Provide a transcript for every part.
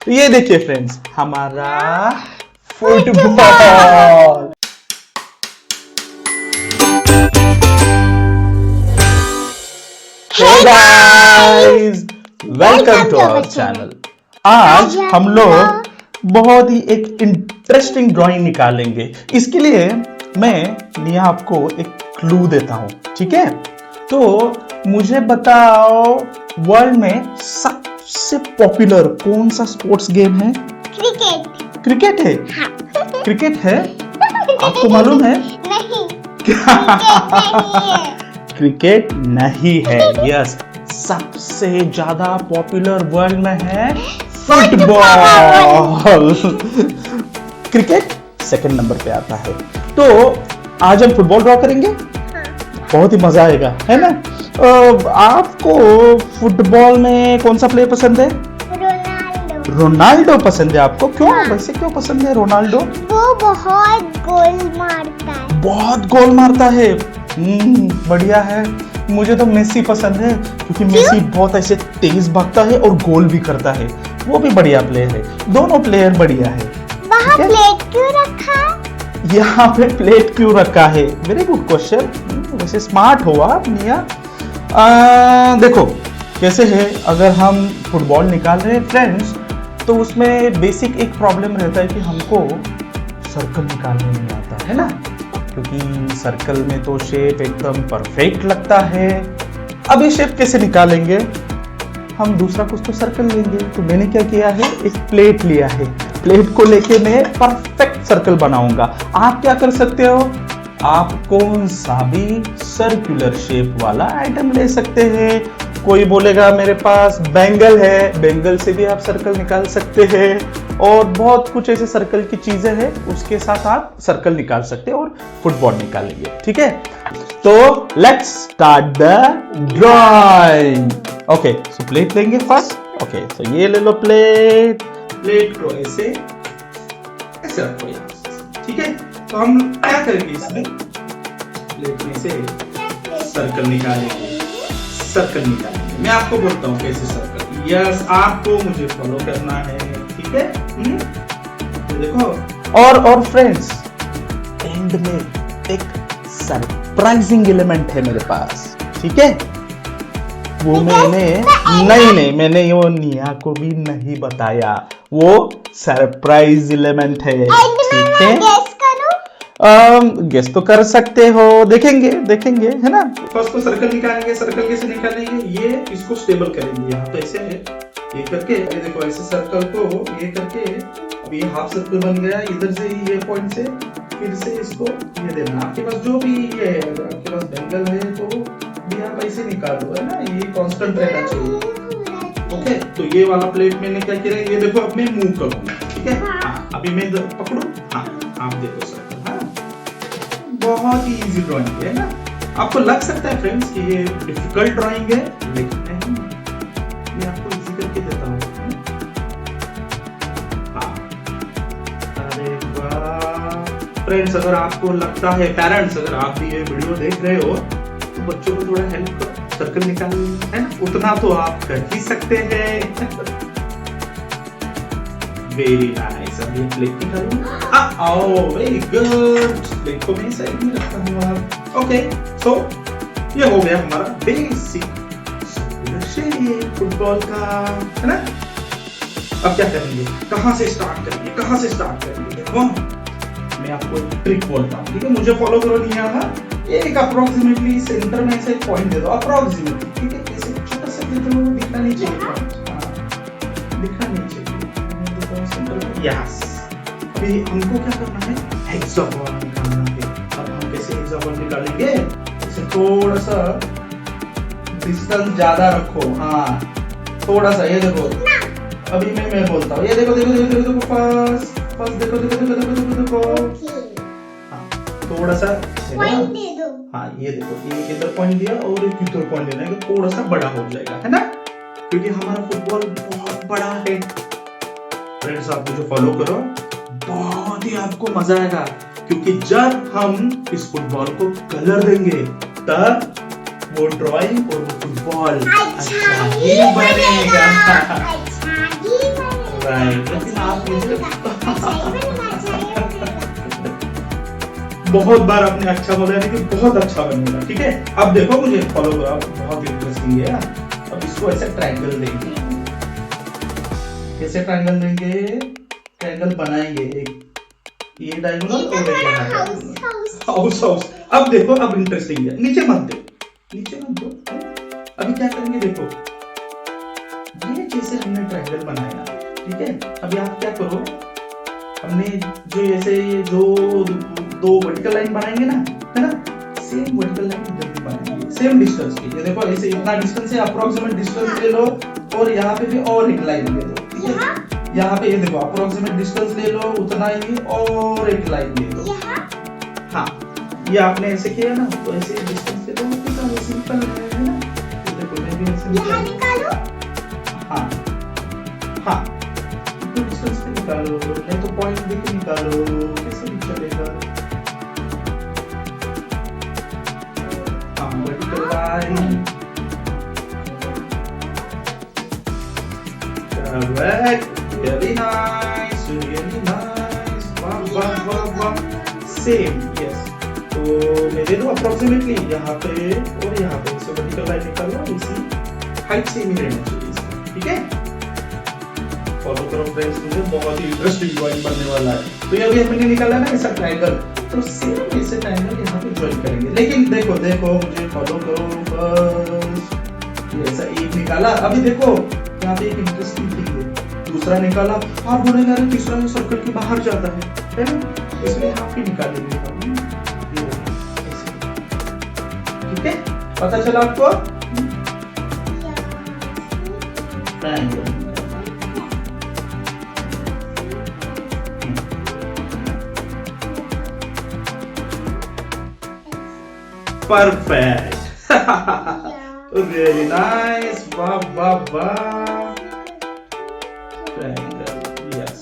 तो ये देखिए फ्रेंड्स, हमारा football. Hey guys, welcome to our channel. आज हम लोग बहुत ही एक इंटरेस्टिंग ड्राइंग निकालेंगे। इसके लिए मैं निया आपको एक क्लू देता हूं, ठीक है? तो मुझे बताओ, वर्ल्ड में सबसे पॉपुलर कौन सा स्पोर्ट्स गेम है? क्रिकेट। क्रिकेट है? हाँ। क्रिकेट है? आपको मालूम है? नहीं। क्रिकेट नहीं है। यस, सबसे ज्यादा पॉपुलर वर्ल्ड में है फुटबॉल। क्रिकेट सेकंड नंबर पे आता है। तो आज हम फुटबॉल ड्रॉ करेंगे। बहुत ही मजा आएगा, है ना? आपको फुटबॉल में कौन सा प्लेयर पसंद है? रोनाल्डो। रोनाल्डो पसंद है आपको? क्यों? वैसे क्यों पसंद है रोनाल्डो? वो बहुत गोल मारता है। बहुत गोल मारता है। बढ़िया है। मुझे तो मेसी पसंद है, क्योंकि मेसी बहुत ऐसे तेज भागता है और गोल भी करता है। वो भी बढ़िया प्लेयर है। दोनों प्लेयर बढ़िया है। वहाँ प्लेट क्यों रखा है? यहाँ पे प्लेट क्यों रखा है? Very good question. वैसे स्मार्ट हो आप निया। देखो कैसे है, अगर हम फुटबॉल निकाल रहे हैं फ्रेंड्स, तो उसमें बेसिक एक प्रॉब्लम रहता है कि हमको सर्कल निकालने नहीं आता है ना, क्योंकि सर्कल में तो शेप एकदम परफेक्ट लगता है। अब ये शेप कैसे निकालेंगे? हम दूसरा कुछ तो सर्कल लेंगे। तो मैंने क्या किया है, एक प्लेट लिया है। प्लेट को लेके मैं परफेक्ट सर्कल बनाऊंगा। आप क्या कर सकते हो? आप कौन सा भी सर्कुलर शेप वाला आइटम ले सकते हैं। कोई बोलेगा मेरे पास बैंगल है, बैंगल से भी आप सर्कल निकाल सकते हैं। और बहुत कुछ ऐसे सर्कल की चीजें हैं, उसके साथ आप सर्कल निकाल सकते हैं और फुटबॉल निकालेंगे, ठीक है? तो let's start the drawing. Okay, so plate लेंगे फर्स्ट। ओके, तो ये ले लो प्लेट। प्लेट को ऐसे ऐसे रखो यहाँ, ठीक है? तो हम क्या करेंगे, इसमें प्लेट में से सर्कल निकालेंगे। सर्कल निकालेंगे। मैं आपको बोलता हूँ कैसे सर्कल। यस, आपको मुझे फॉलो करना है, ठीक है? तो देखो, और फ्रेंड्स, एंड में एक सरप्राइजिंग एलिमेंट है मेरे पास, ठीक है? वो मैंने वो निया को भी नहीं बताया। वो सरप्राइज एलिमेंट है, ठीक है? गेस तो कर सकते हो। देखेंगे, है ना? फर्स्ट तो सर्कल निकालेंगे। सर्कल कैसे निकालेंगे? ये इसको स्टेबल करेंगे। यहाँ तो ऐसे है, ये करके, ये देखो ऐसे सर्कल को ये करके, अब ये हाफ सर्कल बन गया। इधर से ये पॉइंट से फिर से इसको ये देना। आपके पास जो भी ये है, अगर आपके पास बैंगल है तो भी आप ऐसे निकाल दो, है ना? ये कांस्टेंट रहना चाहिए। ओके, तो ये वाला प्लेट मैंने क्या किया, ये देखो अब मैं मूव करूंगा, ठीक है? हाँ, अभी मैं पकड़ू। हाँ, आप देखो सर्कल। बहुत ही इजी ड्राइंग है ना? आपको लग सकता है फ्रेंड्स कि ये डिफिकल्ट ड्राइंग है, लेकिन नहीं, मैं आपको इजी करके देता हूँ। हाँ, अरे वाह फ्रेंड्स, अगर आपको लगता है, पेरेंट्स अगर आप भी ये वीडियो देख रहे हो, तो बच्चों को थोड़ा हेल्प करो। सर्कल निकाल, है ना? उतना तो आप कर ही सकते हैं। Very nice. अब ये प्लेट निकालूंगा। Very good. प्लेट को मैं साइड में रखता हूँ। ओके, सो ये हो गया हमारा बेसिक शेप फुटबॉल का, है ना? अब क्या करेंगे? कहाँ से स्टार्ट करेंगे? देखो, मैं आपको एक ट्रिक बोलता हूँ, ठीक है? मुझे फॉलो करो। नहीं आता, एक अप्रोक्सीमेटली सेंटर में ऐसे पॉइंट दे दो, अप्रोक्सीमेटली, ठीक है? ऐसे छोटा सा दे दो, दिखना नहीं चाहिए, दिखना नहीं चाहिए। यस, अभी हमको क्या करना है? हेक्सागोन निकालना है। अब हम कैसे हेक्सागोन निकालेंगे? इसे थोड़ा सा डिस्टेंस ज्यादा रखो। हाँ, थोड़ा सा। ये देखो, अभी मैं बोलता हूँ, ये देखो पास देखो। हाँ, थोड़ा सा पॉइंट दे दो। हाँ, ये देखो, एक इधर पॉइंट दिया और एक इधर पॉइंट देना है, थोड़ा सा बड़ा हो जाएगा, है ना? क्योंकि हमारा फुटबॉल बहुत बड़ा है। फ्रेंड्स, आप मुझे फॉलो करो, बहुत ही आपको मजा आएगा, क्योंकि जब हम इस फुटबॉल को कलर देंगे, तब वो ड्राइंग और वो फुटबॉल अच्छा ही बनेगा। राइट, लेकिन आप मुझे बहुत बार आपने अच्छा बोला है कि बहुत अच्छा बनेगा, ठीक है। अब देखो मुझे फॉलो करो, आप बहुत इंटरेस्टिंग है। अब इसको ऐसे ट्रायंगल देंगे, कैसे ट्रायंगल देंगे, ट्रायंगल बनाएंगे एक, ये डायगोनल और एक हाउस हाउस। अब देखो, अब इंटरेस्टिंग है, नीचे मत दो, नीचे मत दो। अभी क्या करेंगे, देखो ये जैसे हमने ट्रायंगल बनाया, ठीक है। अभी आप क्या करो, हमने जो ऐसे जो दो वर्टिकल लाइन बनाएंगे ना, है ना, सेम वर्टिकल लाइन इधर भी बनाएंगे, सेम डिस्टेंस की। ये देखो ऐसे इतना डिस्टेंस है, अप्रोक्सीमेट डिस्टेंस ले लो, और यहाँ पे भी और एक लाइन ले लो, ठीक है। यहाँ पे ये देखो अप्रोक्सीमेट डिस्टेंस ले लो उतना ही, और एक लाइन ले लो। हाँ, ये आपने ऐसे किया ना, तो ऐसे डिस्टेंस ले लो, निकालो, सिंपल है ना। ये देखो मैं भी ऐसे निकालो, हाँ हाँ, तो डिस्टेंस पे निकालो, नहीं तो पॉइंट देके निकालो, कैसे भी चलेगा। हाँ, vertical line, correct, very nice, very nice, वाह वाह वाह वाह, सेम, यस। तो मैं दे दूं अप्रोक्सीमेटली यहाँ पे और यहाँ पे, इसे वर्टिकल लाइन निकालो, इसी हाइट से ही रहना चाहिए इसका, ठीक है। फॉलो करो फ्रेंड्स, मुझे बहुत ही इंटरेस्टिंग ड्राइंग बनने वाला है। तो ये अभी हमने निकाला ना ऐसा ट्रायंगल, तो सेम ऐसे ट्रायंगल यहाँ पे ज्वाइन करेंगे। लेकिन देखो देखो, मुझे फॉलो करो बस, ये ऐसा एक निकाला। अभी देखो यहाँ पे एक इंटरेस्टिंग थिंग है, दूसरा निकाला, आप बोलेंगे अरे तीसरा सर्कल के बाहर जाता है ना, इसलिए हाफ ही निकालेंगे, ठीक है। पता चला आपको, triangle. Perfect. Really nice. Wow, wow, wow. Triangle. Yes.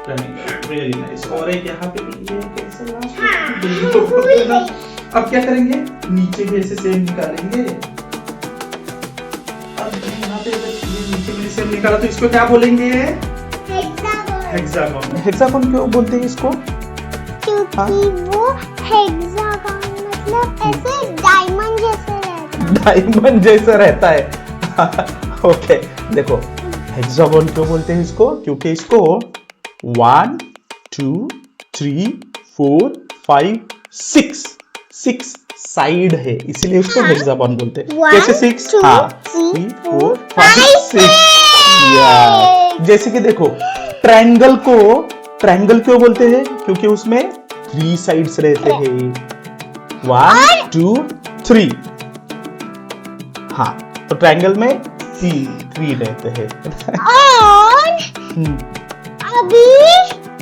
Triangle. Really nice. और एक यहाँ पे भी ये कैसे लास्ट? अब क्या करेंगे? नीचे भी ऐसे सेम निकालेंगे। अब यहाँ पे ये नीचे भी सेम निकाला, तो इसको क्या बोलेंगे? हेक्सागोन। हेक्सागोन क्यों बोलते हैं इसको? क्योंकि वो हेक्सागन मतलब ऐसे डायमंड जैसे रहता है। डायमंड जैसा रहता है। ओके, देखो हेक्सागोन क्यों बोलते हैं इसको? क्योंकि इसको 1 2 3 4 5 6 साइड है, इसलिए इसको हेक्सागोन बोलते हैं। कैसे 6? हाँ, 3 4 5 6। जैसे कि देखो ट्रायंगल को ट्रायंगल क्यों बोलते हैं? क्योंकि उसमें 3 साइड्स रहते हैं, 1 2 3। हाँ, तो ट्रायंगल में 3 रहते हैं। और अभी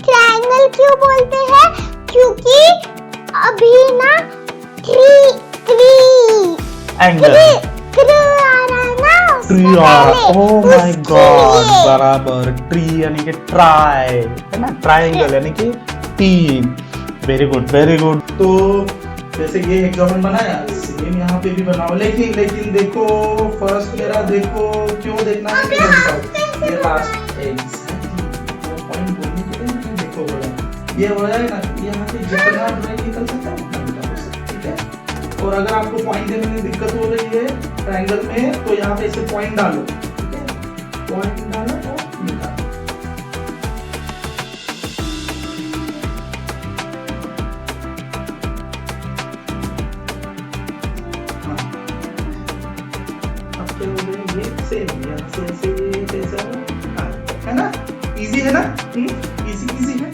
ट्रायंगल क्यों बोलते हैं? क्योंकि अभी ना 3 एंगल ट्री आ रहा, ओह माय गॉड, बराबर, ट्री यानी कि ट्राई है ना, ट्रायंगल यानी कि 3। Very good, very good. तो जैसे ये हेक्सागोन बनाया, सेम यहाँ पे भी बनाओ, लेकिन देखो फर्स्ट मेरा देखो, क्यों देखना है कि ये लास्ट एग्जैक्टली वो पॉइंट बोलने के लिए देखो बड़ा ये हो जाएगा ना, यहाँ पे जितना ड्राइंग निकल सकता है उतना निकाल सकते, ठीक है। और अगर आपको पॉइंट देने में दिक्कत हो रही है ट्रायंगल में, तो यहाँ पे ऐसे पॉइंट डालो, ठीक है, पॉइंट डालो और निकालो। है ना, इजी है ना, इजी है।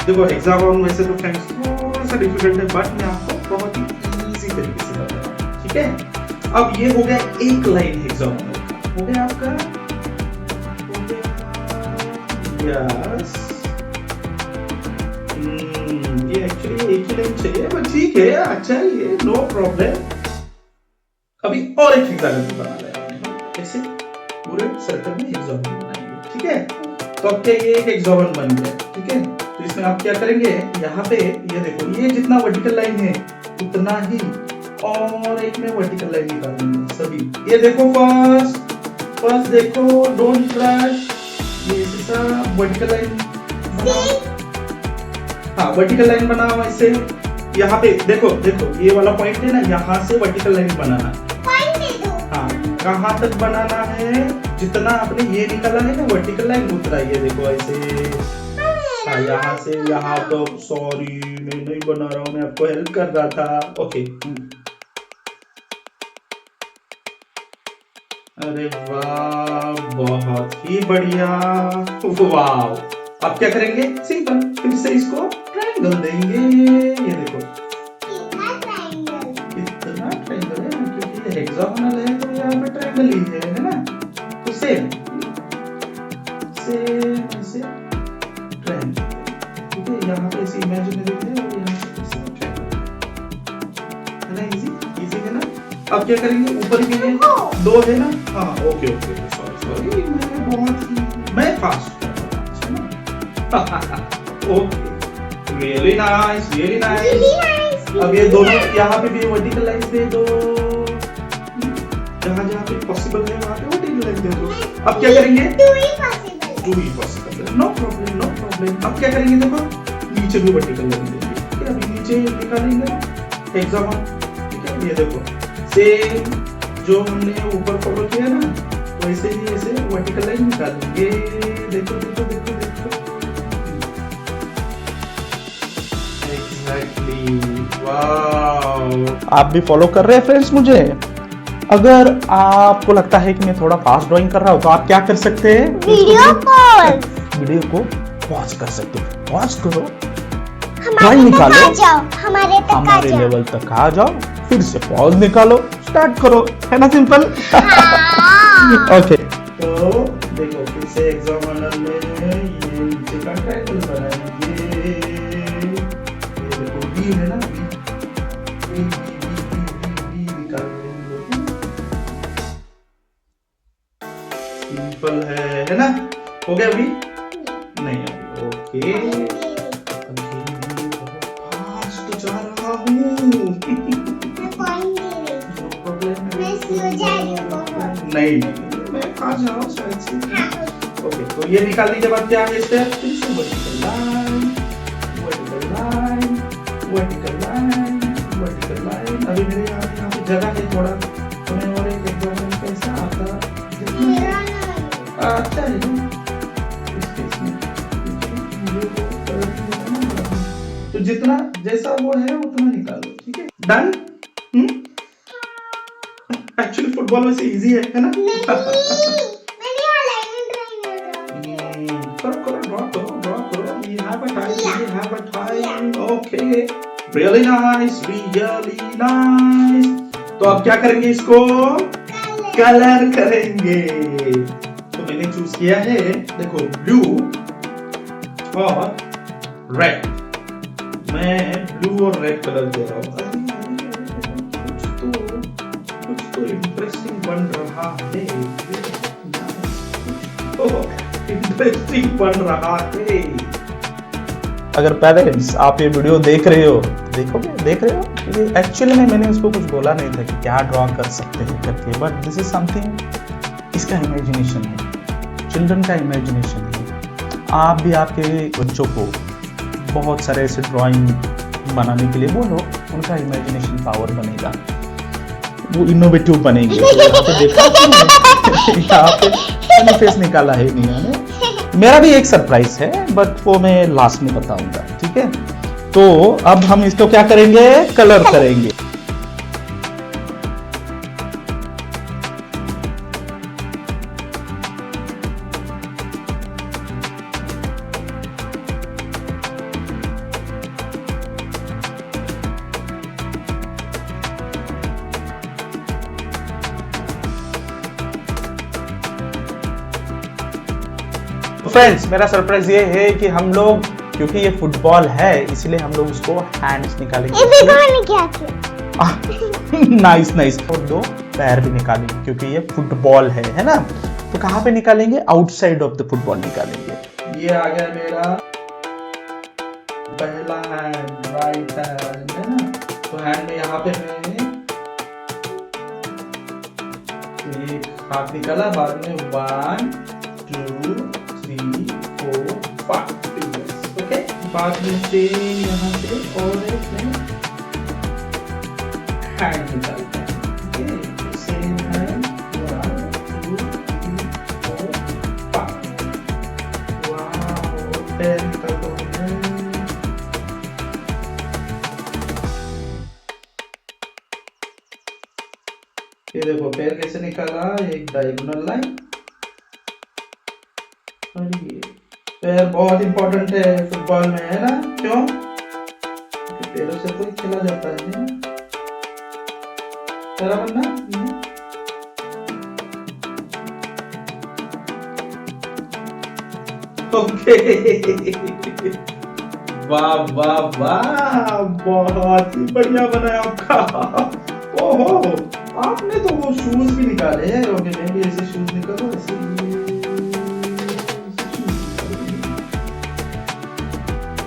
देखो हेक्सागोन वैसे तो फ्रेंड्स थोड़ा सा डिफिकल्ट है, बट मैं आपको बहुत ही इजी तरीके से बता रहा हूँ, ठीक है। अब ये हो गया एक लाइन हेक्सागोन का, हो गया आपका, यस। ये एक्चुअली एक ही लाइन चाहिए, बट ठीक है, अच्छा है ये, नो प्रॉब्लम। अभी और एक हेक्सागन बना लिया आपने, ऐसे पूरे सर्कल में हेक्सागन बनाएंगे, ठीक है। तो अब क्या ये एक हेक्सागन बन गया, ठीक है। तो इसमें आप क्या करेंगे, यहाँ पे ये देखो, ये जितना वर्टिकल लाइन है उतना ही और एक में वर्टिकल लाइन निकाल देंगे सभी। ये देखो फर्स्ट देखो, डोंट क्रश, ये ऐसा वर्टिकल लाइन, हाँ वर्टिकल लाइन बनाओ ऐसे। यहाँ पे देखो देखो, ये वाला पॉइंट है ना, यहाँ से वर्टिकल लाइन बनाना है। हाँ, कहाँ तक बनाना है? जितना आपने ये निकाला है ना वर्टिकल लाइन, उतना ये देखो ऐसे। हाँ, यहाँ से यहाँ तो, सॉरी मैं नहीं बना रहा हूँ, मैं आपको हेल्प कर रहा था। ओके, अरे वाह, बहुत ही बढ़िया, वाह। अब क्या करेंगे? सिंपल, फिर से इसको ट्रायंगल देंगे। ये देखो इतना ट्रायंगल है, क्योंकि ये हेक्सागोनल है तो यहाँ पे ट्रायंगल ही है ना। तो सेम ऐसे ट्रायंगल, ठीक है। यहाँ पे ऐसे इमेजिनरी है और यहाँ पे ऐसे ट्रायंगल है ना। इजी है ना। अब क्या करेंगे? ऊपर के लिए दो है ना। हाँ ओके ओके, सॉरी मैं फास्ट है ना। Okay, really nice, really nice. अब ये दोनों यहाँ पे भी वर्टिकल लाइन दे दो, जहाँ जहाँ पे पॉसिबल है वहाँ पे वर्टिकल लाइन दे दो। अब क्या करेंगे? टू ही पॉसिबल है, नो प्रॉब्लम नो प्रॉब्लम। अब क्या करेंगे? देखो नीचे भी वर्टिकल लाइन देंगे, ठीक है। अभी नीचे निकालेंगे ना हेक्सागोन, ठीक है। ये देखो सेम जो हमने ऊपर फॉलो किया ना, वैसे ही ऐसे वर्टिकल लाइन निकालेंगे। देखो देखो देखो देखो, एग्जैक्टली, वाव। आप भी फॉलो कर रहे हैं फ्रेंड्स मुझे? अगर आपको लगता है कि मैं थोड़ा फास्ट ड्राइंग कर रहा हूँ तो आप क्या कर सकते हैं? वीडियो को पॉज कर सकते हो। पॉज करो, ड्राइंग निकालो, हमारे लेवल तक आ जाओ, फिर से पॉज निकालो, स्टार्ट करो, है ना सिंपल। ओके, तो देखो फिर से हेक्सागोनल में ये नीचे का ट्रायंगल बनाएंगे। ये देखो बी है ना, बी निकाल रहे हैं। सिंपल है ना। हो गया अभी? नहीं अभी। ओके, फास्ट जा रहा हूँ। नहीं मैं आ जाऊँ शायद से। ओके, तो ये निकालने के बाद क्या है स्टेप? फिर से vertical line, vertical line, vertical line, vertical line. अभी मेरे यहाँ पे जगह है थोड़ा, तो मैं और एक एग्जाम्पल कैसा आता अच्छा है इस केस में। तो जितना जैसा वो है उतना निकालो, ठीक है। डन। एक्चुअली फुटबॉल वैसे इजी है ना। करो ड्रॉ करो। We have a time. Okay. Really nice. तो अब क्या करेंगे? इसको कलर करेंगे। तो मैंने चूज किया है, देखो ब्लू और रेड। मैं ब्लू और रेड कलर दे रहा हूँ। कुछ तो इंटरेस्टिंग बन रहा है, इंटरेस्टिंग बन रहा है। अगर पेरेंट्स आप ये वीडियो देख रहे हो, देख रहे हो, ये एक्चुअली में मैंने उसको कुछ बोला नहीं था कि क्या ड्रॉ कर सकते हैं करके, बट दिस इज समथिंग, इसका इमेजिनेशन है, चिल्ड्रन का इमेजिनेशन है। आप भी आपके बच्चों को बहुत सारे ऐसे ड्राइंग बनाने के लिए बोलो, उनका इमेजिनेशन पावर बनेगा, वो इनोवेटिव बनेंगे। तो यहाँ पे देखा यहाँ पे फेस निकाला है निया ने। मेरा भी एक सरप्राइज है, बट वो मैं लास्ट में बताऊंगा, ठीक है। तो अब हम इसको क्या करेंगे? कलर करेंगे। फ्रेंड्स, मेरा सरप्राइज ये है कि हम लोग, क्योंकि ये फुटबॉल है इसलिए हम लोग उसको हैंड्स निकालेंगे। क्या किया? नाइस। और दो पैर भी निकालेंगे क्योंकि ये फुटबॉल है ना। तो कहाँ पे निकालेंगे? आउटसाइड ऑफ द फुटबॉल निकालेंगे। ये आ गया मेरा पहला हैंड, राइट हैंड, है ना। तो हैंड में यहाँ पे मैं एक हाथ निकाला, बाद में 1 2 3 4 5 फिंगर्स। ओके, बाद में से यहाँ से और एक हैंड निकालते हैं। Okay, same hand 1 2 3 4 5। वाओ, पैर निकाल दो। ये देखो पैर कैसे निकाला, एक डायगोनल लाइन। और ये पैर बहुत इंपॉर्टेंट है फुटबॉल में, है ना? क्यों? क्योंकि पैरों से तो खेला जाता है ना, बराबर ना? ओके, वाह वाह वाह, बहुत ही बढ़िया बनाया आपका। ओहो, आपने तो वो शूज भी निकाले हैं। ओके, मैं भी ऐसे शूज निकालूं, ऐसे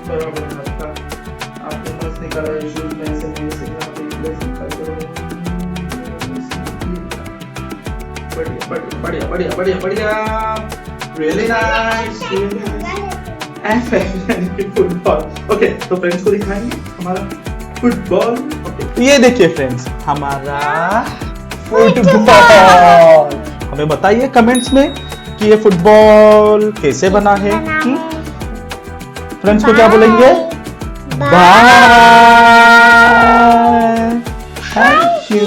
बराबर है आपका। आपने मस्त निकाला ये शूज में, ऐसे नहीं, ऐसे यहाँ पे प्लेस निकाल दो। बढ़िया बढ़िया बढ़िया बढ़िया बढ़िया बढ़िया, really nice, really nice. Football. Okay, तो फ्रेंड्स को दिखाएंगे हमारा फुटबॉल। ये देखिए फ्रेंड्स, हमारा फुटबॉल। हमें बताइए कमेंट्स में कि ये फुटबॉल कैसे बना है। फ्रेंड्स को क्या बोलेंगे? Bye, thank you.